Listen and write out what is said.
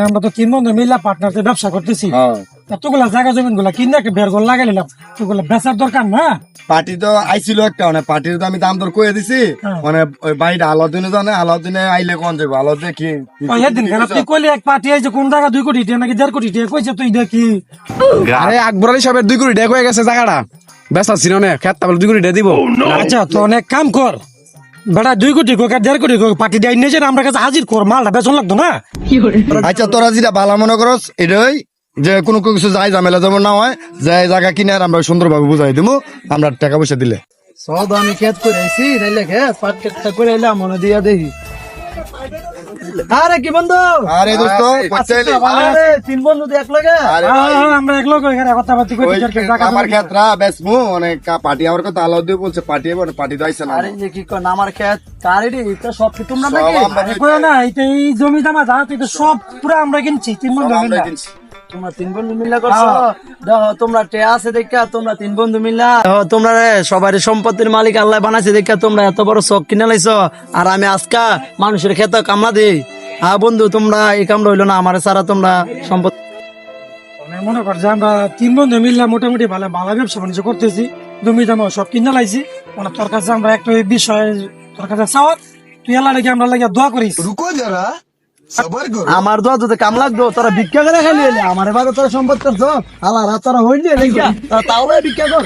আমরা তো তিন বন্ধু মিল্লা পার্টনারতে ব্যবসা করতেছি, এতগুলা জায়গা জমিন গুলা কিনে একটা বের গোল লাগাই নিলাম, ওগুলা বেচার দরকার না। পার্টি তো আইছিল একটা, মানে পার্টির তো আমি দাম দর কয়ে দিছি, মানে ওই বাড়িটা আলাদিনে জানে, আলাদিনে আইলে কোন যাবো, আলাদে কি একদিন কেন তুই কইলি এক পার্টি আইছে কোন জায়গা 2 কোটি টাকা নাকি 1.5 কোটি টাকা কইছে, তুই দেখি আরে আকবর আলী সাহেবের 2 কোটি টাকা হয়ে গেছে জায়গাটা বেচা ছিল না, খেতটা বলে 2 কোটি টাকা দিব। আচ্ছা তো অনেক কাম কর বেটা, 2 কোটি কোক আর 1.5 কোটি কোক পার্টি দেয় নিয়ে যান আমরা কাছে হাজির কর, মালটা বেচন লাগতো না। আচ্ছা তোরা যেটা ভালো মনে করস এটাই, যে কোনো কিছু যাই ঝামেলা যেমন না হয়, যে জায়গা কিনে আর আমরা সুন্দরভাবে বুঝাই দিব, আমরা টাকা পয়সা দিলে। সব আমি খেত করে আইছি, তাইলে খেত পাটকেটটা করে এলাম মনে দিয়া দেখি। আরে কি বন্ধু, আরে দোস্ত আরে তিন বন্ধু এক লগে। আমরা এক লোক এখানে কথাবার্তা কই আমার ক্ষেত্রা বেসমু অনেক পার্টি আমার কথা আলাদা দিয়ে বলছে, পার্টি এবার পার্টি তো আইছে না। আরে যে কি কোন আমার খেত কারেডি এটা সব কি তোমরা নাকি? কই না এই জমি জমা যা তুই তো সব পুরো আমরা কিনছি তিন বন্ধু মিলে। তোমরা তিন বন্ধু মিল্লা করছো, দেখো তোমরা টে আছে দেখা তোমরা তিন বন্ধু মিল্লা, দেখো তোমরা সবার সম্পত্তির মালিক আল্লাহ বানাইছে দেখা তোমরা এত বড় শখ কিনে লাইছো, আর আমি আজকা মানুষের খেতে কামলা দিই। হ্যাঁ বন্ধু তোমরা এই কামটা হইলো না, আমার সারা তোমরা সম্পত্তি মনে কর যে আমরা তিন বন্ধু মিললাম মোটামুটি ভালো ভালো ব্যবসা বাণিজ্য করতেছি, জমি জমা সব কিনে লাইছি। মানে তোর কাছে আমরা একটা বিষয় তোর কাছে চাওয়ার, তুই আল্লাহ লাগে আমরা লাগে দোয়া করিস। আমার দোয়া যদি কাম লাগতো তোরা ভিক্ষা করে খালি এলে আমার এবারে তোরা সম্পত্তি করছো আল্লাহ তোরা হইলে তাহলে ভিক্ষা কর।